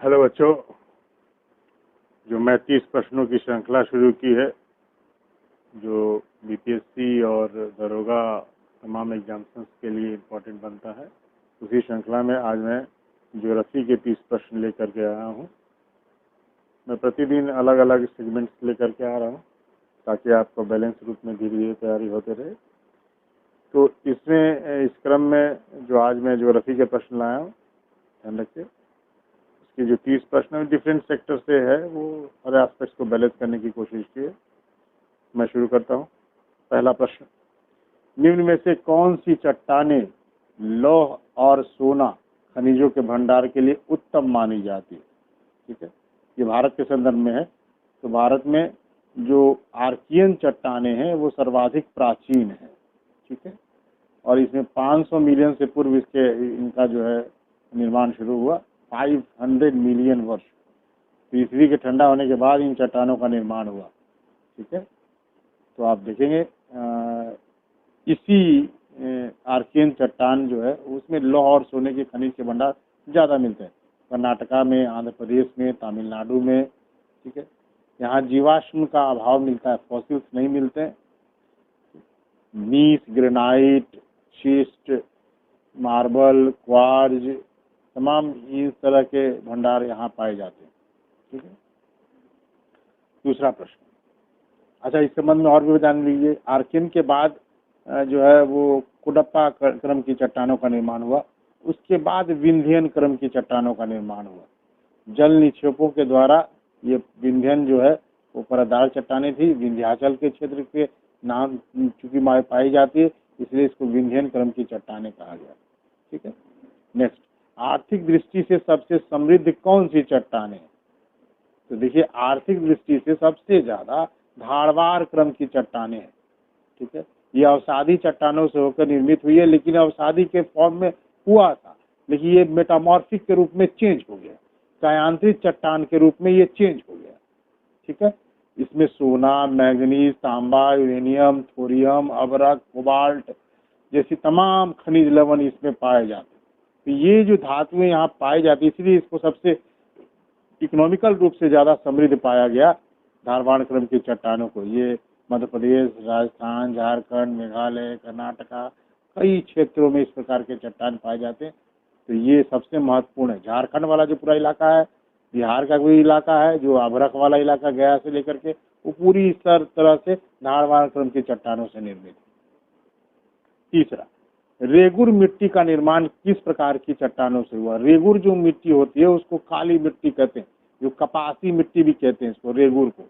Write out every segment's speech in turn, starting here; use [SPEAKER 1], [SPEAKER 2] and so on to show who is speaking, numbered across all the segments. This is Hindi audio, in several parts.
[SPEAKER 1] हेलो बच्चों, जो मैं 30 प्रश्नों की श्रृंखला शुरू की है, जो बीपीएससी और दरोगा तमाम एग्जाम्स के लिए इम्पोर्टेंट बनता है, उसी श्रृंखला में आज मैं ज्योग्राफी के 30 प्रश्न लेकर के आया हूँ। मैं प्रतिदिन अलग अलग सेगमेंट्स लेकर के आ रहा हूँ ताकि आपको बैलेंस रूप में धीरे धीरे तैयारी होते रहे। तो इसमें इस क्रम में जो आज मैं ज्योग्राफी के प्रश्न लाया हूँ, ध्यान रखिए, कि जो 30 प्रश्न डिफरेंट सेक्टर से है, वो हर एस्पेक्ट्स को बैलेंस करने की कोशिश की है। मैं शुरू करता हूँ। पहला प्रश्न, निम्न में से कौन सी चट्टानें लौह और सोना खनिजों के भंडार के लिए उत्तम मानी जाती है? ठीक है, ये भारत के संदर्भ में है। तो भारत में जो आर्कियन चट्टानें हैं वो सर्वाधिक प्राचीन है। ठीक है, और इसमें 500 मिलियन से पूर्व इनका जो है निर्माण शुरू हुआ। 500 मिलियन वर्ष पृथ्वी के ठंडा होने के बाद इन चट्टानों का निर्माण हुआ। ठीक है, तो आप देखेंगे इसी आर्कियन चट्टान जो है उसमें लौह और सोने के खनिज के भंडार ज़्यादा मिलते हैं। कर्नाटका में, आंध्र प्रदेश में, तमिलनाडु में। ठीक है, यहाँ जीवाश्म का अभाव मिलता है, फॉसिल्स नहीं मिलते हैं। नीस, ग्रेनाइट, शिस्ट, मार्बल, क्वार्ज, तमाम इस तरह के भंडार यहाँ पाए जाते हैं। ठीक है, दूसरा प्रश्न, अच्छा इस संबंध में और भी जान लीजिए। आर्कियन के बाद जो है वो कुडप्पा क्रम की चट्टानों का निर्माण हुआ। उसके बाद विंध्यन क्रम की चट्टानों का निर्माण हुआ। जल निक्षेपों के द्वारा ये विंध्यन जो है वो परतदार चट्टानें थी, विंध्याचल के क्षेत्र के नाम चूंकि पाई जाती है, इसलिए इसको विंध्यन क्रम की चट्टानें कहा गया। ठीक है, नेक्स्ट, आर्थिक दृष्टि से सबसे समृद्ध कौन सी चट्टानें है? तो देखिए, आर्थिक दृष्टि से सबसे ज्यादा धारवाड़ क्रम की चट्टानें हैं। ठीक है, ये अवसादी चट्टानों से होकर निर्मित हुई है, लेकिन अवसादी के फॉर्म में हुआ था, लेकिन ये मेटामॉर्फिक के रूप में चेंज हो गया, छायांतरित चट्टान के रूप में ये चेंज हो गया। ठीक है, इसमें सोना, मैंगनीज, तांबा, यूरेनियम, थोरियम, अबरक, कोबाल्ट जैसी तमाम खनिज लवण इसमें पाए जाते हैं। तो ये जो धातुएं यहाँ पाई जाती, इसलिए इसको सबसे इकोनॉमिकल रूप से ज्यादा समृद्ध पाया गया धारवाड़ क्रम की चट्टानों को। ये मध्य प्रदेश, राजस्थान, झारखंड, मेघालय, कर्नाटका, कई क्षेत्रों में इस प्रकार के चट्टान पाए जाते हैं। तो ये सबसे महत्वपूर्ण है। झारखंड वाला जो पूरा इलाका है, बिहार का कोई इलाका है, जो अभरक वाला इलाका गया से लेकर के, वो पूरी तरह से धारवाड़ क्रम की चट्टानों से निर्मित है। तीसरा, रेगुर मिट्टी का निर्माण किस प्रकार की चट्टानों से हुआ? रेगुर जो मिट्टी होती है उसको काली मिट्टी कहते हैं, जो कपासी मिट्टी भी कहते हैं इसको, रेगुर को।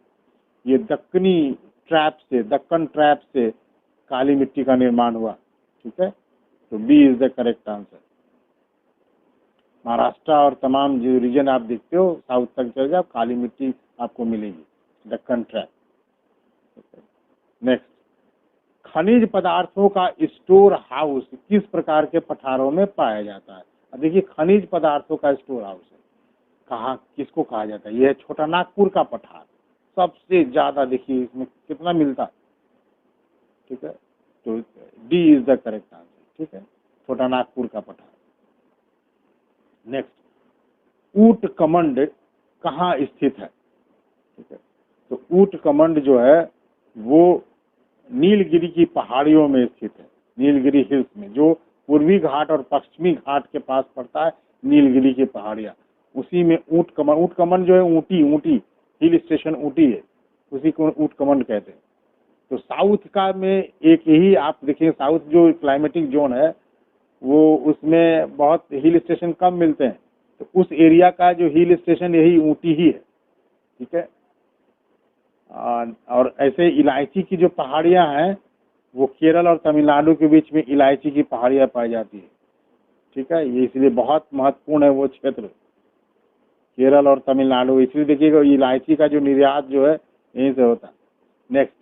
[SPEAKER 1] ये दक्कनी ट्रैप से, दक्कन ट्रैप से काली मिट्टी का निर्माण हुआ। ठीक है, तो B is the correct answer. Maharashtra और तमाम जो रीजन आप देखते हो साउथ तक चल जाओ, काली मिट्टी आपको मिलेगी, दक्कन ट्रैप। नेक्स्ट, खनिज पदार्थों का स्टोर हाउस किस प्रकार के पठारों में पाया जाता है? अब देखिए, खनिज पदार्थों का स्टोर हाउस है, कहाँ, किसको कहा जाता है? यह छोटा नागपुर का पठार सबसे ज्यादा, देखिए इसमें कितना मिलता है। ठीक है, तो D is the correct answer. ठीक है, छोटा नागपुर का पठार। नेक्स्ट, ऊट कमंड कहाँ स्थित है? ठीक है, तो ऊट कमंड जो है वो नीलगिरी की पहाड़ियों में स्थित है, नीलगिरी हिल्स में, जो पूर्वी घाट और पश्चिमी घाट के पास पड़ता है, नीलगिरी की पहाड़ियाँ, उसी में ऊट कमंड जो है, ऊटी हिल स्टेशन ऊटी है, उसी को ऊट कमंड कहते हैं। तो साउथ का में एक यही आप देखिए, साउथ जो क्लाइमेटिक जोन है वो, उसमें बहुत हिल स्टेशन कम मिलते हैं, तो उस एरिया का जो हिल स्टेशन यही ऊटी ही है। ठीक है, और ऐसे इलायची की जो पहाड़ियां हैं वो केरल और तमिलनाडु के बीच में इलायची की पहाड़ियां पाई जाती है। ठीक है, ये इसलिए बहुत महत्वपूर्ण है वो क्षेत्र, केरल और तमिलनाडु। इसलिए देखिएगा, इलायची का जो निर्यात जो है यहीं से होता है। नेक्स्ट,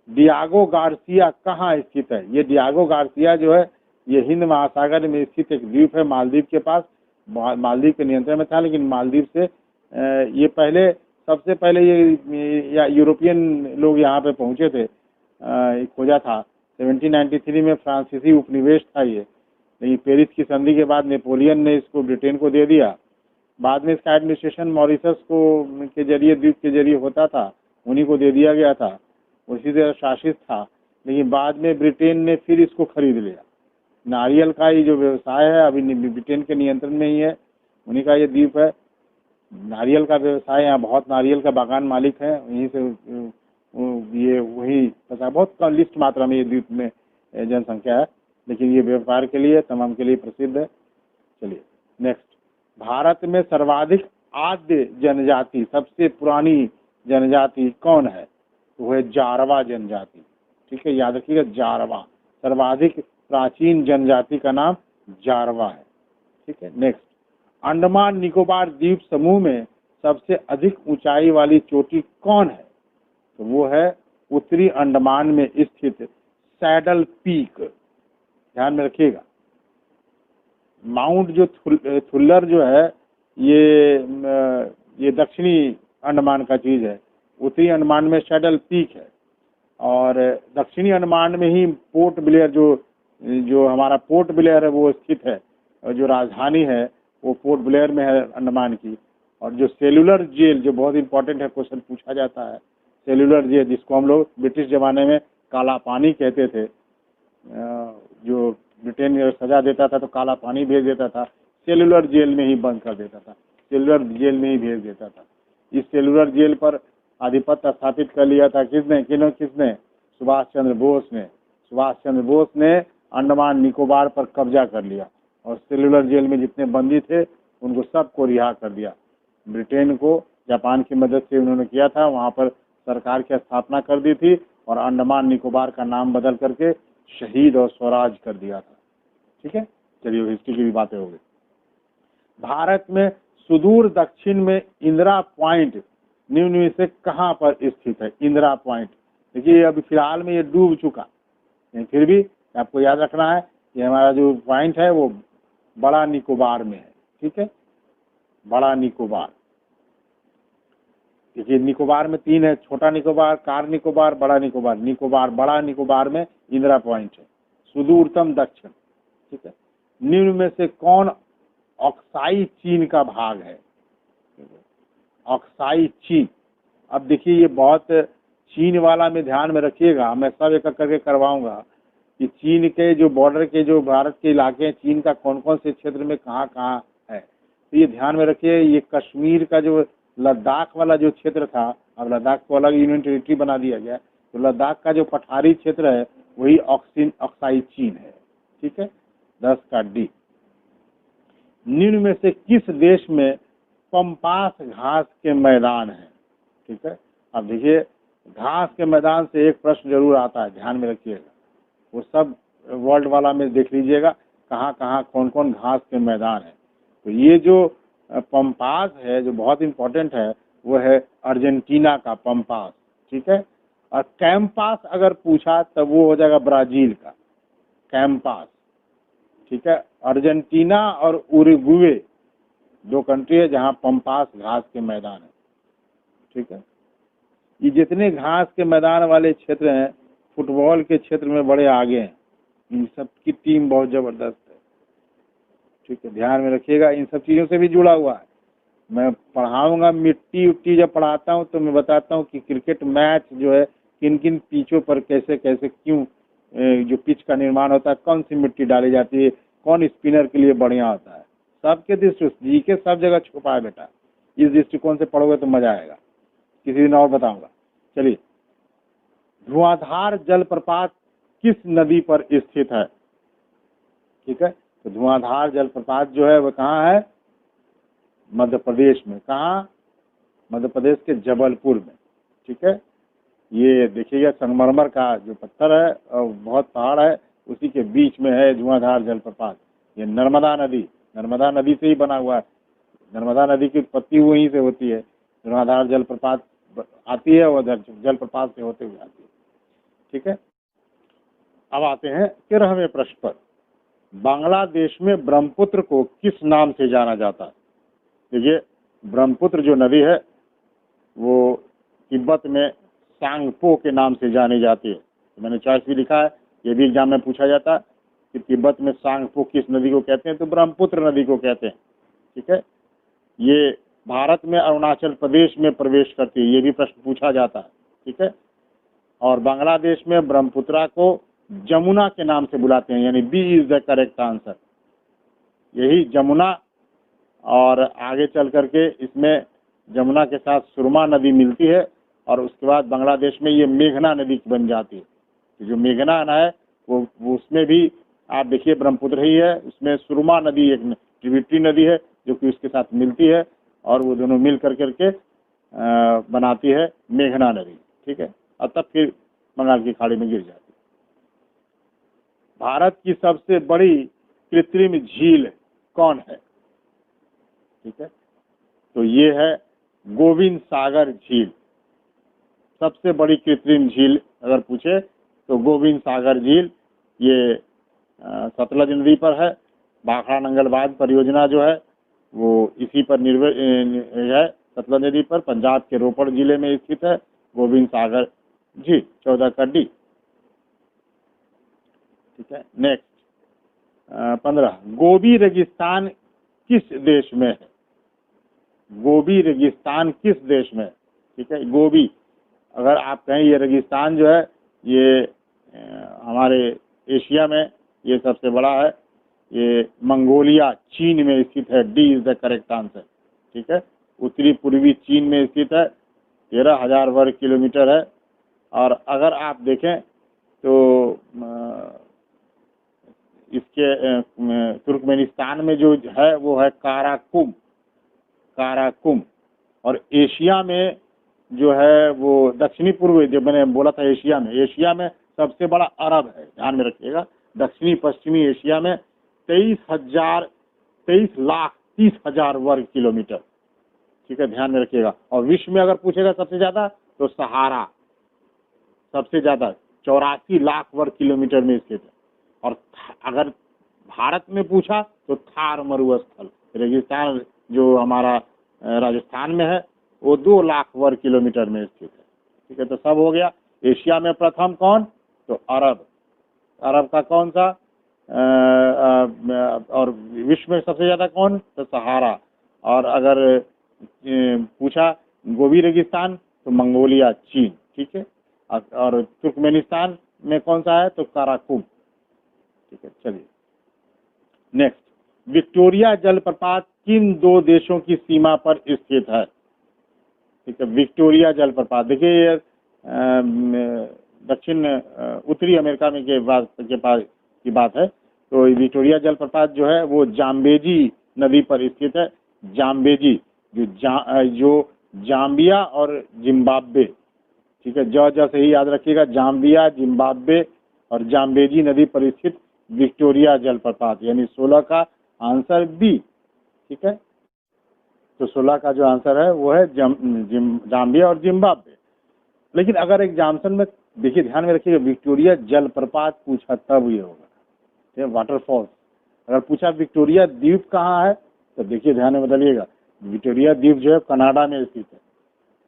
[SPEAKER 1] डियागो गार्सिया कहाँ स्थित है? ये डियागो गार्सिया जो है ये हिंद महासागर में स्थित एक द्वीप है, मालदीव के पास। मालदीव के नियंत्रण में था, लेकिन मालदीव से ये पहले, सबसे पहले ये यूरोपियन लोग यहाँ पे पहुंचे थे, खोजा था 1793 में। फ्रांसीसी उपनिवेश था ये, लेकिन पेरिस की संधि के बाद नेपोलियन ने इसको ब्रिटेन को दे दिया, बाद में इसका एडमिनिस्ट्रेशन मॉरिशस को के जरिए, द्वीप के जरिए होता था, उन्हीं को दे दिया गया था, उसी से शासित था। लेकिन बाद में ब्रिटेन ने फिर इसको खरीद लिया। नारियल का ये जो व्यवसाय है अभी ब्रिटेन के नियंत्रण में ही है, उन्हीं का ये द्वीप है। नारियल का व्यवसाय, यहाँ बहुत नारियल का बागान मालिक है, वहीं से ये वही पता, बहुत कम लिस्ट मात्रा में ये द्वीप में जनसंख्या है, लेकिन ये व्यापार के लिए, तमाम के लिए प्रसिद्ध है। चलिए नेक्स्ट, भारत में सर्वाधिक आद्य जनजाति, सबसे पुरानी जनजाति कौन है? तो वो है जारवा जनजाति। ठीक है, याद रखिएगा, जारवा, सर्वाधिक प्राचीन जनजाति का नाम जारवा है। ठीक है, नेक्स्ट, अंडमान निकोबार द्वीप समूह में सबसे अधिक ऊंचाई वाली चोटी कौन है? तो वो है उत्तरी अंडमान में स्थित सैडल पीक। ध्यान में रखिएगा, माउंट जो थुल्लर जो है ये दक्षिणी अंडमान का चीज है, उत्तरी अंडमान में सैडल पीक है, और दक्षिणी अंडमान में ही पोर्ट ब्लेयर जो हमारा पोर्ट ब्लेयर है वो स्थित है, और जो राजधानी है वो पोर्ट ब्लेयर में है अंडमान की। और जो सेलुलर जेल, जो बहुत इंपॉर्टेंट है, क्वेश्चन पूछा जाता है, सेलुलर जेल जिसको हम लोग ब्रिटिश जमाने में काला पानी कहते थे, जो ब्रिटेन सजा देता था तो काला पानी भेज देता था, सेलुलर जेल में ही बंद कर देता था, सेलुलर जेल में ही भेज देता था। इस सेलुलर जेल पर आधिपत्य स्थापित कर लिया था किसने? सुभाष चंद्र बोस ने। सुभाष चंद्र बोस ने अंडमान निकोबार पर कब्जा कर लिया और सेलुलर जेल में जितने बंदी थे उनको सबको रिहा कर दिया। ब्रिटेन को जापान की मदद से उन्होंने किया था, वहाँ पर सरकार की स्थापना कर दी थी और अंडमान निकोबार का नाम बदल करके शहीद और स्वराज कर दिया था। ठीक है, चलिए हिस्ट्री की भी बातें हो गई। भारत में सुदूर दक्षिण में इंदिरा पॉइंट निम्न में से कहाँ पर स्थित है? इंदिरा पॉइंट, देखिए अभी फिलहाल में ये डूब चुका, फिर भी आपको याद रखना है कि हमारा जो पॉइंट है वो बड़ा निकोबार में है। ठीक है, बड़ा निकोबार, देखिए निकोबार में 3 है, छोटा निकोबार, कार निकोबार, बड़ा निकोबार। निकोबार, बड़ा निकोबार में इंदिरा पॉइंट है, सुदूरतम दक्षिण। ठीक है, निम्न में से कौन ऑक्साई चीन का भाग है? ऑक्साई चीन, अब देखिए ये बहुत चीन वाला में ध्यान में रखिएगा, मैं सब एक करके करवाऊंगा कि चीन के जो बॉर्डर के जो भारत के इलाके हैं, चीन का कौन कौन से क्षेत्र में कहाँ कहाँ है, तो ये ध्यान में रखिए। ये कश्मीर का जो लद्दाख वाला जो क्षेत्र था, अब लद्दाख को अलग यूनियन टेरिटरी बना दिया गया, तो लद्दाख का जो पठारी क्षेत्र है वही ऑक्साई चीन है। ठीक है, 10 का डी। निम्न में से किस देश में पंपास घास के मैदान है? ठीक है, अब देखिए घास के मैदान से एक प्रश्न जरूर आता है, ध्यान में रखिएगा, वो सब वर्ल्ड वाला में देख लीजिएगा कहाँ कहाँ कौन कौन घास के मैदान है। तो ये जो पंपास है जो बहुत इंपॉर्टेंट है वो है अर्जेंटीना का पंपास। ठीक है, और कैंपास अगर पूछा तब वो हो जाएगा ब्राजील का कैंपास। ठीक है, अर्जेंटीना और उरुग्वे 2 कंट्री है जहाँ पंपास घास के मैदान है। ठीक है, ये जितने घास के मैदान वाले क्षेत्र हैं फुटबॉल के क्षेत्र में बड़े आगे हैं, इन सब की टीम बहुत जबरदस्त है। ठीक है, ध्यान में रखिएगा, इन सब चीज़ों से भी जुड़ा हुआ है। मैं पढ़ाऊंगा मिट्टी उट्टी जब पढ़ाता हूँ तो मैं बताता हूँ कि क्रिकेट मैच जो है किन किन पिचों पर कैसे कैसे क्यों जो पिच का निर्माण होता है, कौन सी मिट्टी डाली जाती है, कौन स्पिनर के लिए बढ़िया होता है, सबके दृष्टि जी के सब जगह छुपा है बेटा। इस दृष्टिकोण से पढ़ोगे तो मजा आएगा। किसी दिन और बताऊंगा। चलिए, धुआंधार जलप्रपात किस नदी पर स्थित है? ठीक है, तो धुआंधार जलप्रपात जो है वह कहाँ है? मध्य प्रदेश में। कहाँ? मध्य प्रदेश के जबलपुर में। ठीक है, ये देखिएगा संगमरमर का जो पत्थर है और बहुत पहाड़ है, उसी के बीच में है धुआंधार जलप्रपात। ये नर्मदा नदी से ही बना हुआ है। नर्मदा नदी की उत्पत्ति वहीं से होती है, धुआंधार जलप्रपात आती है और जलप्रपात से होते हुए आती है। ठीक है, अब आते हैं 13वें प्रश्न पर। बांग्लादेश में ब्रह्मपुत्र को किस नाम से जाना जाता है? देखिए ब्रह्मपुत्र जो नदी है वो तिब्बत में सांगपो के नाम से जानी जाती है। तो मैंने चॉइस भी लिखा है, ये भी एग्जाम में पूछा जाता है कि तिब्बत में सांगपो किस नदी को कहते हैं, तो ब्रह्मपुत्र नदी को कहते हैं। ठीक है, ये भारत में अरुणाचल प्रदेश में प्रवेश करती है, ये भी प्रश्न पूछा जाता है, ठीक है। और बांग्लादेश में ब्रह्मपुत्रा को जमुना के नाम से बुलाते हैं, यानी B is the correct answer, यही जमुना। और आगे चल करके इसमें जमुना के साथ सुरमा नदी मिलती है और उसके बाद बांग्लादेश में ये मेघना नदी बन जाती है। तो जो मेघना है वो उसमें भी आप देखिए ब्रह्मपुत्र ही है, उसमें सुरमा नदी एक ट्रिब्यूटरी नदी है जो कि उसके साथ मिलती है और वो दोनों मिल करके बनाती है मेघना नदी, ठीक है। और तब फिर बंगाल की खाड़ी में गिर जाती है। भारत की सबसे बड़ी कृत्रिम झील कौन है, ठीक है। तो ये है गोविंद सागर झील, सबसे बड़ी कृत्रिम झील अगर पूछे तो गोविंद सागर झील, ये सतलज नदी पर है। भाखड़ा नंगलबाद परियोजना जो है वो इसी पर निर्भर है, सतलज नदी पर, पंजाब के रोपड़ जिले में स्थित है गोविंद सागर झील, 14 कड्डी, ठीक है। नेक्स्ट 15, गोबी रेगिस्तान किस देश में है, गोबी रेगिस्तान किस देश में है, ठीक है। गोबी, अगर आप कहें ये रेगिस्तान जो है ये हमारे एशिया में ये सबसे बड़ा है, ये मंगोलिया चीन में स्थित है, D is the correct answer, ठीक है। उत्तरी पूर्वी चीन में स्थित है, 13,000 वर्ग किलोमीटर है। और अगर आप देखें तो इसके तुर्कमेनिस्तान में जो है वो है काराकुम, काराकुम। और एशिया में जो है वो दक्षिणी पूर्व, जो मैंने बोला था एशिया में सबसे बड़ा अरब है, ध्यान में रखिएगा। दक्षिणी पश्चिमी एशिया में 23,30,30,000 वर्ग किलोमीटर, ठीक है, ध्यान में रखिएगा। और विश्व में अगर पूछेगा सबसे ज्यादा तो सहारा सबसे ज्यादा 84 लाख वर्ग किलोमीटर में स्थित है। और अगर भारत में पूछा तो थार मरुस्थल रेगिस्तान जो हमारा राजस्थान में है वो 2 लाख वर्ग किलोमीटर में स्थित है, ठीक है। तो सब हो गया। एशिया में प्रथम कौन, तो अरब, अरब का कौन सा, और विश्व में सबसे ज्यादा कौन, तो सहारा। और अगर पूछा गोबी रेगिस्तान तो मंगोलिया चीन, ठीक है। और तुर्कमेनिस्तान में कौन सा है, तो काराकुम, ठीक है। चलिए नेक्स्ट, विक्टोरिया जलप्रपात किन 2 देशों की सीमा पर स्थित है, ठीक है। विक्टोरिया जलप्रपात देखिए ये दक्षिण उत्तरी अमेरिका में के पास की बात है। तो विक्टोरिया जलप्रपात जो है वो जाम्बेजी नदी पर स्थित है। जाम्बेजी जो जाम्बिया और जिम्बाब्वे, ठीक है, जो से ही याद रखिएगा, जाम्बिया, जिम्बाब्वे और जाम्बेजी नदी पर स्थित विक्टोरिया जलप्रपात, यानी 16 का आंसर बी, ठीक है। तो 16 का जो आंसर है वो है जाम्बिया और जिम्बाब्वे। लेकिन अगर एग्जाम्पल में देखिए, ध्यान में रखिएगा, विक्टोरिया जलप्रपात पूछा तब ये होगा, वाटरफॉल्स। अगर पूछा विक्टोरिया द्वीप कहाँ है तो देखिए ध्यान में बदलिएगा, विक्टोरिया द्वीप जो है कनाडा में स्थित है,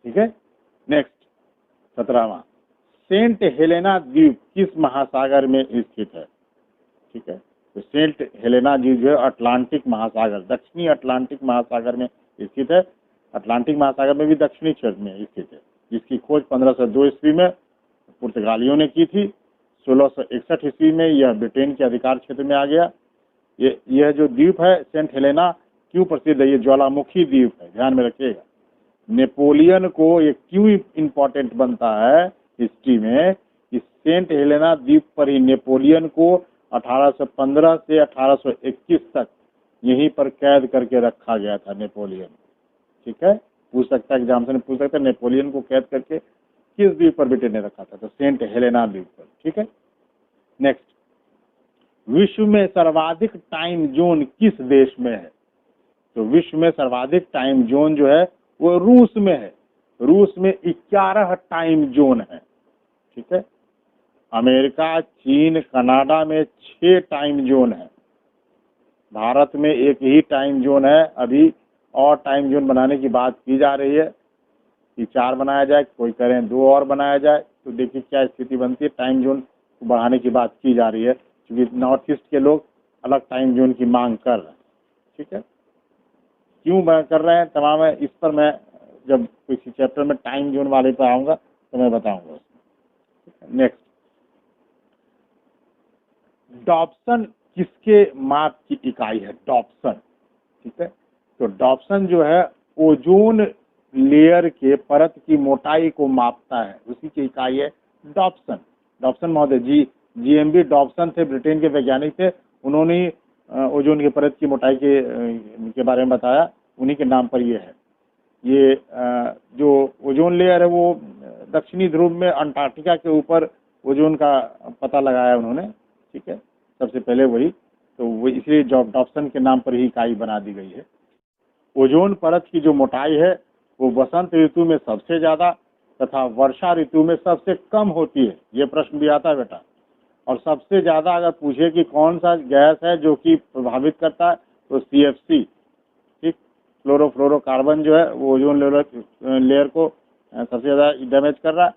[SPEAKER 1] ठीक है। नेक्स्ट 17वां, सेंट हेलेना द्वीप किस महासागर में स्थित है, ठीक है। तो सेंट हेलेना द्वीप जो है अटलांटिक महासागर, दक्षिणी अटलांटिक महासागर में स्थित है। अटलांटिक महासागर में भी दक्षिणी क्षेत्र में स्थित है, जिसकी खोज 1502 ईस्वी में पुर्तगालियों ने की थी। 1661 ईस्वी में यह ब्रिटेन के अधिकार क्षेत्र में आ गया। यह जो द्वीप है सेंट हेलेना क्यों प्रसिद्ध है, ये ज्वालामुखी द्वीप है, ध्यान में रखिएगा। नेपोलियन को ये क्यों इंपॉर्टेंट बनता है हिस्ट्री में, कि सेंट हेलेना द्वीप पर ही नेपोलियन को 1815 से 1821 तक यहीं पर कैद करके रखा गया था नेपोलियन, ठीक है। पूछ सकता है एग्जाम से, पूछ सकता है नेपोलियन को कैद करके किस द्वीप पर ब्रिटेन ने रखा था, तो सेंट हेलेना द्वीप पर, ठीक है। नेक्स्ट, विश्व में सर्वाधिक टाइम जोन किस देश में है, तो विश्व में सर्वाधिक टाइम जोन जो है वो रूस में है। रूस में 11 टाइम जोन है, ठीक है। अमेरिका, चीन, कनाडा में 6 टाइम जोन है। भारत में एक ही टाइम जोन है। अभी और टाइम जोन बनाने की बात की जा रही है कि 4 बनाया जाए, कोई करें 2 और बनाया जाए। तो देखिए क्या स्थिति बनती है, टाइम जोन को बढ़ाने की बात की जा रही है, क्योंकि नॉर्थ ईस्ट के लोग अलग टाइम जोन की मांग कर रहे हैं, ठीक है। क्यों कर रहे हैं तमाम है, इस पर मैं जब किसी चैप्टर में टाइम जोन वाले पर आऊँगा तो मैं बताऊँगा। नेक्स्ट, डॉप्सन किसके माप की इकाई है? डॉप्सन, ठीक है। तो डॉप्सन जो है ओजोन लेयर के परत की मोटाई को मापता है, उसी की इकाई है डॉप्सन। डॉप्सन महोदय जी, जीएमबी डॉप्सन थे, ब्रिटेन के वैज्ञानिक थे, उन्होंने ओजोन की परत की मोटाई के बारे में बताया, उन्हीं के नाम पर ये है। ये जो ओजोन लेयर है वो दक्षिणी ध्रुव में अंटार्कटिका के ऊपर ओजोन का पता लगाया उन्होंने, ठीक है, सबसे पहले वही, तो वो इसलिए डॉप्सन के नाम पर ही इकाई बना दी गई है। ओजोन परत की जो मोटाई है वो वसंत ऋतु में सबसे ज्यादा तथा वर्षा ऋतु में सबसे कम होती है। ये प्रश्न भी आता है बेटा। और सबसे ज्यादा अगर पूछे कि कौन सा गैस है जो कि प्रभावित करता है तो CFC, ठीक, क्लोरोफ्लोरोकार्बन जो है वो ओजोन लेयर को सबसे ज्यादा डैमेज कर रहा है।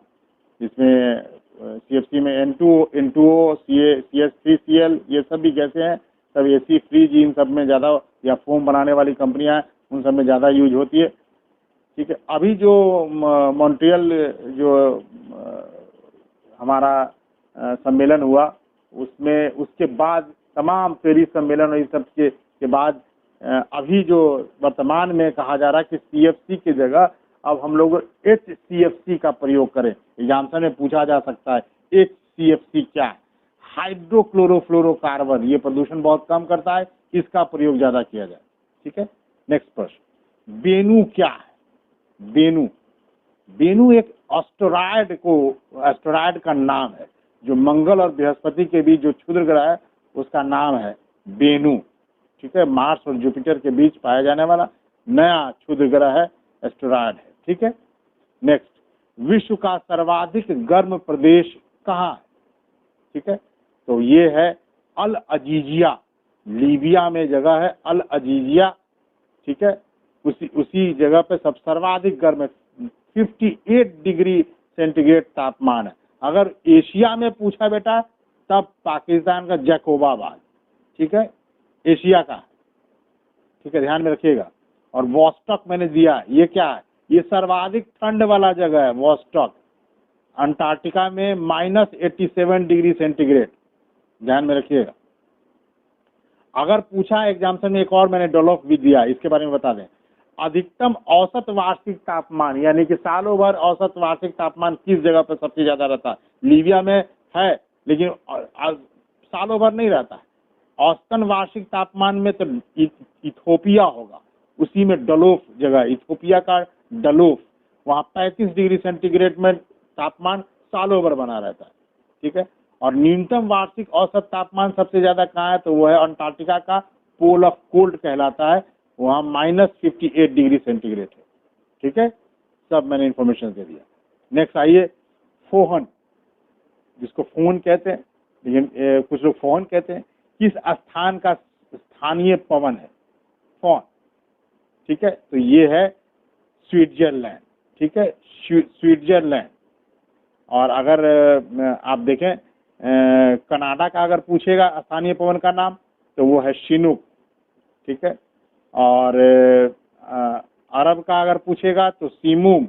[SPEAKER 1] इसमें CFC में N2O, N2O, CH3Cl ये सब भी गैसें हैं, सब AC फ्रीज इन सब में ज़्यादा, या फोम बनाने वाली कंपनियां हैं उन सब में ज़्यादा यूज होती है, ठीक है। अभी जो मॉन्ट्रियल जो हमारा सम्मेलन हुआ उसमें, उसके बाद तमाम पेरिस सम्मेलन और इस सब के बाद अभी जो वर्तमान में कहा जा रहा है कि CFC की जगह अब हम लोग HCFC का प्रयोग करें। एग्जाम्पल में पूछा जा सकता है HCFC क्या है? हाइड्रोक्लोरोफ्लोरोकार्बन, ये प्रदूषण बहुत कम करता है, इसका प्रयोग ज्यादा किया जाए, ठीक है। नेक्स्ट प्रश्न, बेनु क्या है? बेनु, बेनु एक एस्टेरॉयड का नाम है, जो मंगल और बृहस्पति के बीच जो क्षुद्र ग्रह है उसका नाम है बेनु, ठीक है। मार्स और जुपिटर के बीच पाया जाने वाला नया क्षुद्र ग्रह है, एस्टेरॉयड है, ठीक है। नेक्स्ट, विश्व का सर्वाधिक गर्म प्रदेश कहाँ है? ठीक है, तो ये है अल अजीजिया, लीबिया में जगह है अल अजीजिया, ठीक है। उसी जगह पे सब सर्वाधिक गर्म है, 58 डिग्री सेंटीग्रेड तापमान है। अगर एशिया में पूछा बेटा तब पाकिस्तान का जैकोबाबाद, ठीक है, एशिया का, ठीक है, ध्यान में रखिएगा। और वॉस्टॉक मैंने दिया, ये क्या है? ये सर्वाधिक ठंड वाला जगह है वॉस्टॉक, अंटार्कटिका में -87 डिग्री सेंटीग्रेड, ध्यान में रखिएगा। अगर पूछा एग्जाम्पल में एक और मैंने डोलोफ भी दिया, इसके बारे में बता दें। अधिकतम औसत वार्षिक तापमान, यानी कि सालों भर औसत वार्षिक तापमान किस जगह पर सबसे ज्यादा रहता है? लीबिया में है, लेकिन सालों भर नहीं रहता है। औसतन वार्षिक तापमान में तो इथोपिया होगा, उसी में डलोफ जगह, इथोपिया का डलोफ, वहाँ 35 डिग्री सेंटीग्रेड में तापमान सालों भर बना रहता है, ठीक है। और न्यूनतम वार्षिक औसत तापमान सबसे ज्यादा कहाँ है? तो वो है अंटार्कटिका का पोल ऑफ कोल्ड कहलाता है, वहाँ -58 डिग्री सेंटीग्रेड है, ठीक है। सब मैंने इंफॉर्मेशन दे दिया। नेक्स्ट आइए, फोहन, जिसको फोन कहते हैं, लेकिन कुछ लोग फोहन कहते हैं, किस स्थान का स्थानीय पवन है? फोन, ठीक है, तो ये है स्विट्जरलैंड, ठीक है, स्विट्जरलैंड। और अगर आप देखें कनाडा का अगर पूछेगा स्थानीय पवन का नाम तो वो है शिनुक, ठीक है। और अरब का अगर पूछेगा तो सीमूम,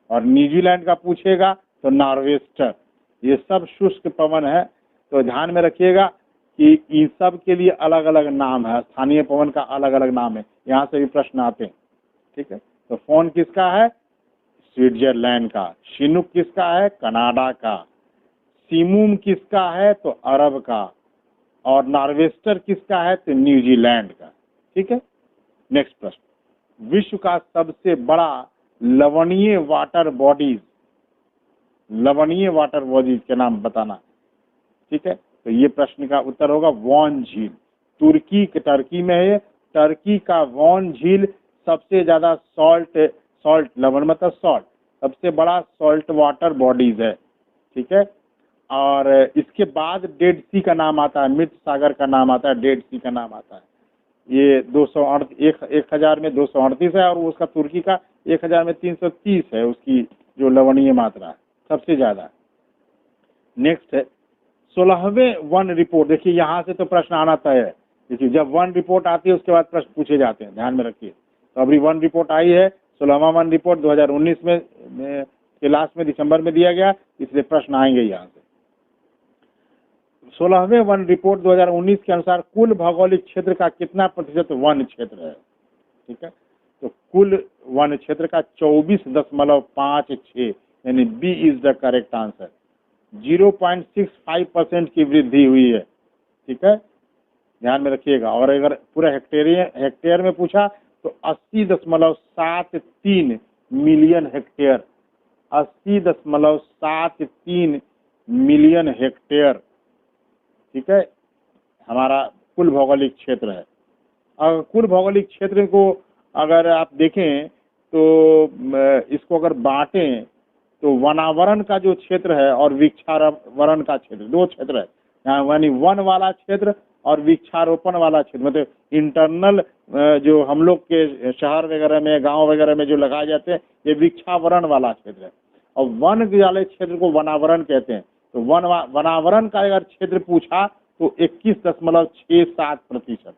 [SPEAKER 1] और न्यूजीलैंड का पूछेगा तो नॉर्वेस्टर। ये सब शुष्क पवन है, तो ध्यान में रखिएगा कि इन सब के लिए अलग अलग नाम है, स्थानीय पवन का अलग अलग नाम है, यहाँ से भी प्रश्न आते हैं, ठीक है। तो फोन किसका है? स्विट्जरलैंड का। शिनुक किसका है? कनाडा का। सीमूम किसका है? तो अरब का। और नॉर्वेस्टर किसका है? तो न्यूजीलैंड का, ठीक है। नेक्स्ट प्रश्न, विश्व का सबसे बड़ा लवणीय वाटर बॉडीज, लवणीय वाटर बॉडीज के नाम बताना, ठीक है। तो ये प्रश्न का उत्तर होगा वॉन झील, टर्की में है। टर्की का वॉन झील सबसे ज्यादा सॉल्ट लवण मतलब सॉल्ट, सबसे बड़ा सॉल्ट वाटर बॉडीज है, ठीक है। और इसके बाद डेड सी का नाम आता है, मृत सागर का नाम आता है, डेड सी का नाम आता है। ये 1000 में 238 है, और उसका तुर्की का 1000 में 330 है, उसकी जो लवणीय मात्रा है सबसे ज्यादा। नेक्स्ट है 16वें वन रिपोर्ट। देखिए यहाँ से तो प्रश्न आना तय है, देखिए जब वन रिपोर्ट आती है उसके बाद प्रश्न पूछे जाते हैं, ध्यान में रखिए। तो अभी वन रिपोर्ट आई है, 16वां वन रिपोर्ट 2019 में के लास्ट में दिसंबर में दिया गया, इसलिए प्रश्न आएंगे यहाँ से। 16वें वन रिपोर्ट 2019 के अनुसार कुल भौगोलिक क्षेत्र का कितना प्रतिशत वन क्षेत्र है? ठीक है, तो कुल वन क्षेत्र का 24.56, यानी B is the correct answer. 0.65% की वृद्धि हुई है। ठीक है, ध्यान में रखिएगा। और अगर पूरा हेक्टेयर में पूछा तो 80.73 मिलियन हेक्टेयर, 80.73 मिलियन हेक्टेयर, ठीक है, हमारा कुल भौगोलिक क्षेत्र है। अगर कुल भौगोलिक क्षेत्र को अगर आप देखें तो इसको अगर बांटें तो वनावरण का जो क्षेत्र है और वृक्षारोपण का क्षेत्र, दो क्षेत्र है यहाँ, यानी वन वाला क्षेत्र और वृक्षारोपण वाला क्षेत्र, मतलब इंटरनल जो हम लोग के शहर वगैरह में, गांव वगैरह में जो लगाए जाते हैं, ये वृक्षावरण वाला क्षेत्र है। और वन वाले क्षेत्र को वनावरण कहते हैं। तो वनावरण का अगर क्षेत्र पूछा तो 21.67%,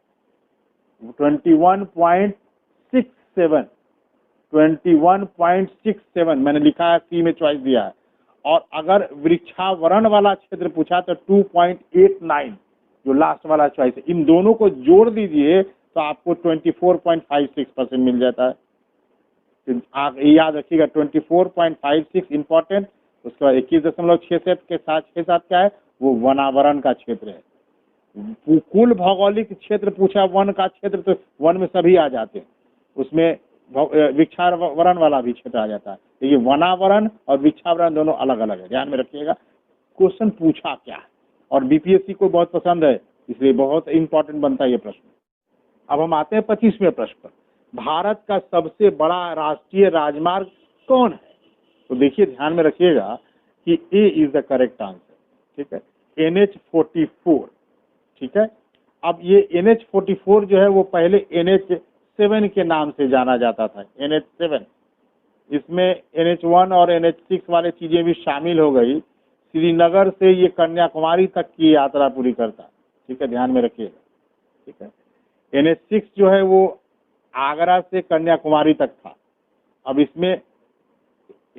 [SPEAKER 1] 21.67 मैंने लिखा है, सी में चॉइस दिया है। और अगर वृक्षावरण वाला क्षेत्र पूछा तो 2.89, जो लास्ट वाला चॉइस है। इन दोनों को जोड़ दीजिए तो आपको 24.56% मिल जाता है। तो आप याद रखिएगा 24.56 इंपॉर्टेंट, उसके बाद 21.67 के साथ 6-7 क्या है, वो वनावरण का क्षेत्र है। कुल भौगोलिक क्षेत्र पूछा वन का क्षेत्र, तो वन में सभी आ जाते हैं, उसमें वृक्षावरण वाला भी क्षेत्र आ जाता है। तो ये वनावरण और वृक्षावरण दोनों अलग अलग है, ध्यान में रखिएगा। क्वेश्चन पूछा क्या है, और बीपीएससी को बहुत पसंद है, इसलिए बहुत इंपॉर्टेंट बनता है ये प्रश्न। अब हम आते हैं 25वें प्रश्न पर। भारत का सबसे बड़ा राष्ट्रीय राजमार्ग कौन है? तो देखिए, ध्यान में रखिएगा कि ए इज द करेक्ट आंसर। ठीक है, NH44। ठीक है, अब ये NH44 जो है वो पहले NH7 के नाम से जाना जाता था, NH7। इसमें NH1 और NH6 वाले चीजें भी शामिल हो गई। श्रीनगर से ये कन्याकुमारी तक की यात्रा पूरी करता। ठीक है, ध्यान में रखिएगा। ठीक है, NH6 जो है वो आगरा से कन्याकुमारी तक था। अब इसमें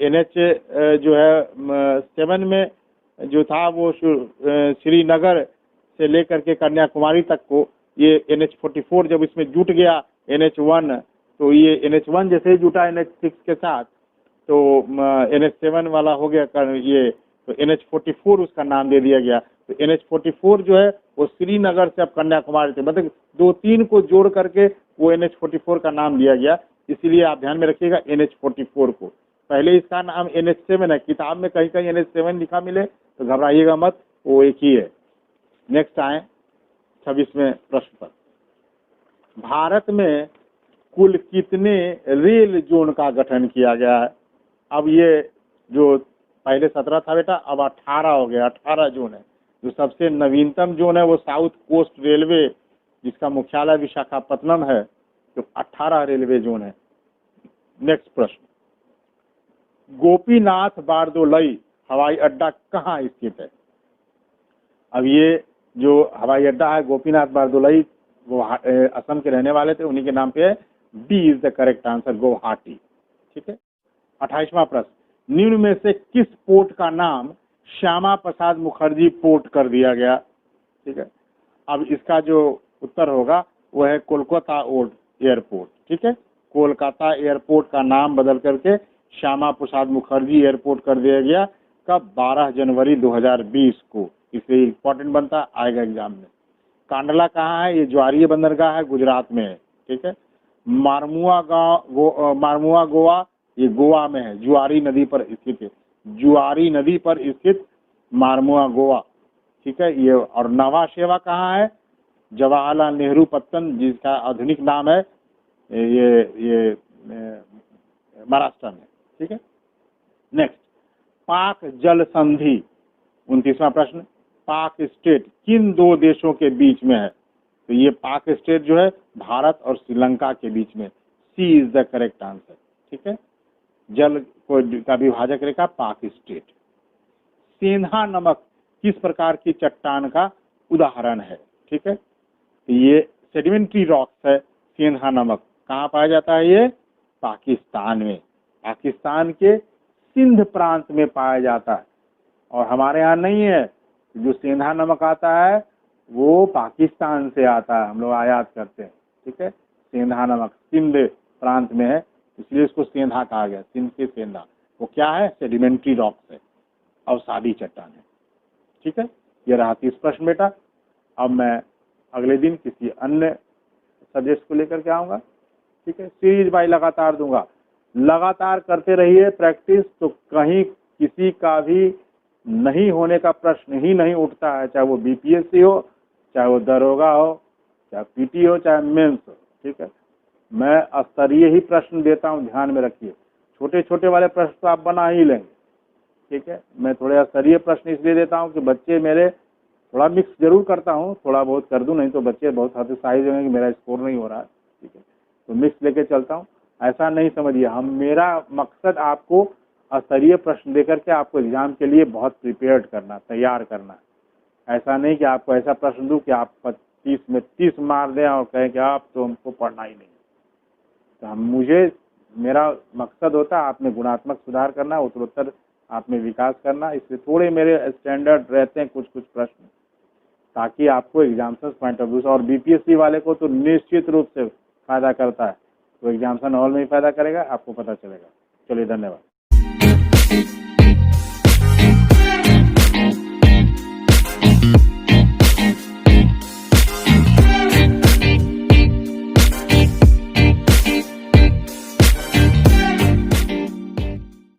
[SPEAKER 1] NH जो है 7 में जो था वो श्रीनगर से लेकर के कन्याकुमारी तक को, ये NH44 जब इसमें जुट गया NH1, तो ये NH1 जैसे ही जुटा NH6 के साथ तो NH7 वाला हो गया ये, तो NH44 उसका नाम दे दिया गया। तो NH44 जो है वो श्रीनगर से अब कन्याकुमारी से, मतलब 2-3 को जोड़ करके वो NH44 का नाम दिया गया। इसीलिए आप ध्यान में रखिएगा NH44 को। पहले इसका नाम NH7 है, किताब में कहीं कहीं NH7 लिखा मिले तो घबराइएगा मत, वो एक ही है। नेक्स्ट आए 26वें प्रश्न पर। भारत में कुल कितने रेल जोन का गठन किया गया है? अब ये जो पहले 17 था बेटा, अब 18 हो गया, 18 जोन है। जो सबसे नवीनतम जोन है वो साउथ कोस्ट रेलवे, जिसका मुख्यालय विशाखापत्तनम है, तो 18 रेलवे जोन है। नेक्स्ट प्रश्न, गोपीनाथ बारदोलई हवाई अड्डा कहाँ स्थित है? अब ये जो हवाई अड्डा है गोपीनाथ बारदोलई, वो असम के रहने वाले थे, उन्हीं के नाम पे है। D is the correct answer, Guwahati. ठीक है, 28वां प्रश्न, निम्न में से किस पोर्ट का नाम श्यामा प्रसाद मुखर्जी पोर्ट कर दिया गया? ठीक है, अब इसका जो उत्तर होगा वो है कोलकाता एयरपोर्ट। ठीक है, कोलकाता एयरपोर्ट का नाम बदल करके श्यामा प्रसाद मुखर्जी एयरपोर्ट कर दिया गया। कब? 12 जनवरी 2020 को। इसलिए इम्पोर्टेंट बनता आएगा एग्जाम में। कांडला कहाँ है? ये ज्वारीय बंदरगाह है, गुजरात में है। ठीक है, मारमुआ गोवा, ये गोवा में है, जुआरी नदी पर स्थित है। जुआरी नदी पर स्थित मारमुआ गोवा। ठीक है, ये। और नवा शेवा कहाँ है? जवाहरलाल नेहरू पत्तन, जिसका आधुनिक नाम है ये महाराष्ट्र में। ठीक है, नेक्स्ट, पाक जल संधि 29वां प्रश्न, पाक स्टेट किन दो देशों के बीच में है? तो ये पाक स्टेट जो है भारत और श्रीलंका के बीच में। सी इज द करेक्ट आंसर। ठीक है, जल का विभाजक रेखा पाक स्टेट। सेंधा नमक किस प्रकार की चट्टान का उदाहरण है? ठीक है, तो ये सेडिमेंट्री रॉक्स है, सेंधा नमक कहाँ पाया जाता है ये? पाकिस्तान में, पाकिस्तान के सिंध प्रांत में पाया जाता है। और हमारे यहाँ नहीं है। जो सेंधा नमक आता है वो पाकिस्तान से आता है, हम लोग आयात करते हैं, ठीक है। सेंधा नमक सिंध प्रांत में है, इसलिए इसको सेंधा कहा गया, सिंध से सेंधा। वो क्या है? सेडिमेंट्री रॉक्स है, अवसादी चट्टान है, ठीक है। ये रहा 30 प्रश्न बेटा। अब मैं अगले दिन किसी अन्य सब्जेक्ट को लेकर के आऊँगा, ठीक है। सीरीज बाई लगातार दूंगा, लगातार करते रहिए प्रैक्टिस, तो कहीं किसी का भी नहीं होने का प्रश्न ही नहीं उठता है, चाहे वो बीपीएससी हो, चाहे वो दरोगा हो, चाहे पीटी हो, चाहे मेंस हो, ठीक है। मैं स्तरीय ही प्रश्न देता हूँ, ध्यान में रखिए। छोटे छोटे वाले प्रश्न तो आप बना ही लेंगे, ठीक है। मैं थोड़े स्तरीय प्रश्न इसलिए देता हूँ कि बच्चे मेरे, थोड़ा मिक्स जरूर करता हूँ, थोड़ा बहुत कर दूँ, नहीं तो बच्चे बहुत हतोत्साहित होंगे कि मेरा स्कोर नहीं हो रहा है, ठीक है। तो मिक्स लेके चलता हूँ, ऐसा नहीं समझिए। मेरा मकसद आपको स्तरीय प्रश्न देकर के आपको एग्जाम के लिए बहुत प्रिपेयर्ड करना, तैयार करना। ऐसा नहीं कि आपको ऐसा प्रश्न दूं कि आप 30 में 30 मार दें और कहें कि आप तो हमको पढ़ना ही नहीं। तो मेरा मकसद होता है आप में गुणात्मक सुधार करना, उत्तरोत्तर आप में विकास करना। इसलिए थोड़े मेरे स्टैंडर्ड रहते हैं कुछ प्रश्न, ताकि आपको एग्जामिनेशन पॉइंट ऑफ व्यू से, और बीपीएससी वाले को तो निश्चित रूप से फायदा करता है, तो एग्जामिनेशन हॉल में ही फायदा करेगा, आपको पता चलेगा। चलिए, धन्यवाद।